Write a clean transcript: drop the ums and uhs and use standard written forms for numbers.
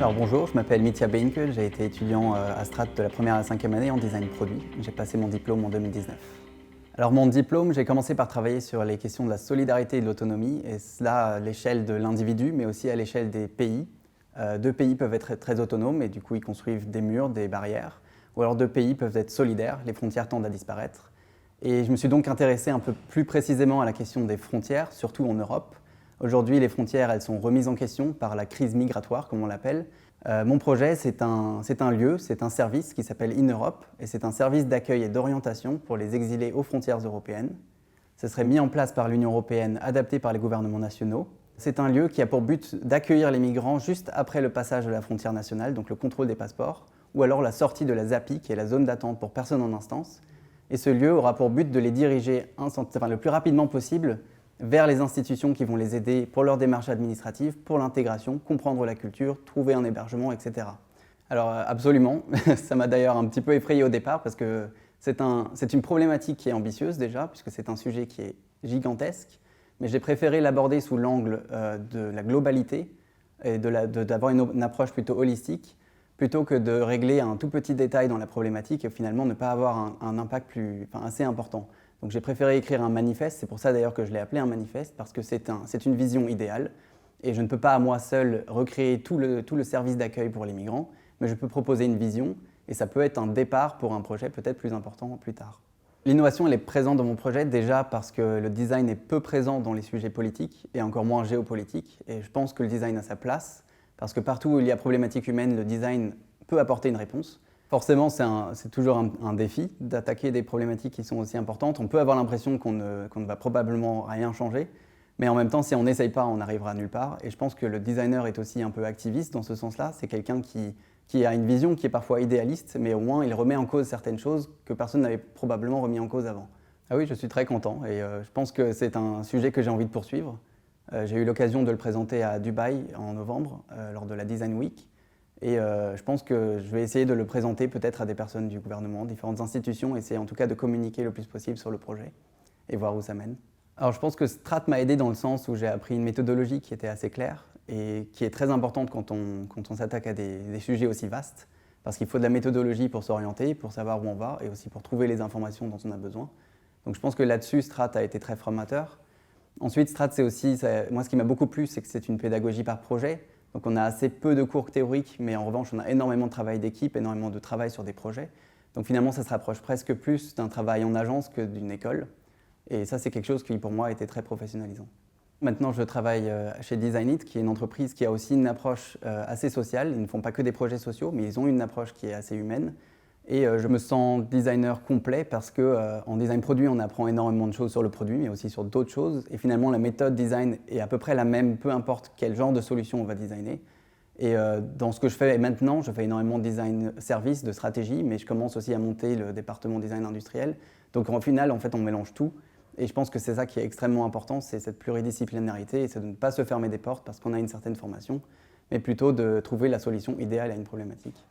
Alors bonjour, je m'appelle Mitya Beinke, j'ai été étudiant à Strat de la première à la cinquième année en design produit. J'ai passé mon diplôme en 2019. Alors mon diplôme, j'ai commencé par travailler sur les questions de la solidarité et de l'autonomie, et cela à l'échelle de l'individu, mais aussi à l'échelle des pays. Deux pays peuvent être très autonomes et du coup ils construisent des murs, des barrières, ou alors deux pays peuvent être solidaires, les frontières tendent à disparaître. Et je me suis donc intéressé un peu plus précisément à la question des frontières, surtout en Europe. Aujourd'hui, les frontières, elles sont remises en question par la crise migratoire, comme on l'appelle. Mon projet, c'est un lieu, c'est un service qui s'appelle InEurope, et c'est un service d'accueil et d'orientation pour les exilés aux frontières européennes. Ce serait mis en place par l'Union européenne, adapté par les gouvernements nationaux. C'est un lieu qui a pour but d'accueillir les migrants juste après le passage de la frontière nationale, donc le contrôle des passeports, ou alors la sortie de la ZAPI, qui est la zone d'attente pour personnes en instance. Et ce lieu aura pour but de les diriger le plus rapidement possible vers les institutions qui vont les aider pour leur démarche administrative, pour l'intégration, comprendre la culture, trouver un hébergement, etc. Alors absolument, ça m'a d'ailleurs un petit peu effrayé au départ parce que c'est une problématique qui est ambitieuse déjà, puisque c'est un sujet qui est gigantesque, mais j'ai préféré l'aborder sous l'angle de la globalité et d'avoir une approche plutôt holistique, plutôt que de régler un tout petit détail dans la problématique et finalement ne pas avoir un impact assez important. Donc j'ai préféré écrire un manifeste, c'est pour ça d'ailleurs que je l'ai appelé un manifeste, parce que c'est une vision idéale, et je ne peux pas à moi seul recréer tout le service d'accueil pour les migrants, mais je peux proposer une vision, et ça peut être un départ pour un projet peut-être plus important plus tard. L'innovation, elle est présente dans mon projet déjà parce que le design est peu présent dans les sujets politiques, et encore moins géopolitiques, et je pense que le design a sa place, parce que partout où il y a problématique humaine, le design peut apporter une réponse. Forcément, c'est toujours un défi d'attaquer des problématiques qui sont aussi importantes. On peut avoir l'impression qu'on ne va probablement rien changer, mais en même temps, si on n'essaye pas, on n'arrivera nulle part. Et je pense que le designer est aussi un peu activiste dans ce sens-là. C'est quelqu'un qui a une vision qui est parfois idéaliste, mais au moins il remet en cause certaines choses que personne n'avait probablement remis en cause avant. Ah oui, je suis très content et je pense que c'est un sujet que j'ai envie de poursuivre. J'ai eu l'occasion de le présenter à Dubaï en novembre, lors de la Design Week. Et je pense que je vais essayer de le présenter peut-être à des personnes du gouvernement, différentes institutions, essayer en tout cas de communiquer le plus possible sur le projet et voir où ça mène. Alors je pense que Strat m'a aidé dans le sens où j'ai appris une méthodologie qui était assez claire et qui est très importante quand on s'attaque à des sujets aussi vastes, parce qu'il faut de la méthodologie pour s'orienter, pour savoir où on va et aussi pour trouver les informations dont on a besoin. Donc je pense que là-dessus, Strat a été très formateur. Ensuite, Strat, c'est aussi, moi ce qui m'a beaucoup plu, c'est que c'est une pédagogie par projet. Donc on a assez peu de cours théoriques, mais en revanche, on a énormément de travail d'équipe, énormément de travail sur des projets. Donc finalement, ça se rapproche presque plus d'un travail en agence que d'une école. Et ça, c'est quelque chose qui, pour moi, a été très professionnalisant. Maintenant, je travaille chez Designit, qui est une entreprise qui a aussi une approche assez sociale. Ils ne font pas que des projets sociaux, mais ils ont une approche qui est assez humaine. Et je me sens designer complet parce qu'en design produit, on apprend énormément de choses sur le produit, mais aussi sur d'autres choses. Et finalement, la méthode design est à peu près la même, peu importe quel genre de solution on va designer. Et dans ce que je fais maintenant, je fais énormément de design service, de stratégie, mais je commence aussi à monter le département design industriel. Donc au final, en fait, on mélange tout. Et je pense que c'est ça qui est extrêmement important, c'est cette pluridisciplinarité, et c'est de ne pas se fermer des portes parce qu'on a une certaine formation, mais plutôt de trouver la solution idéale à une problématique.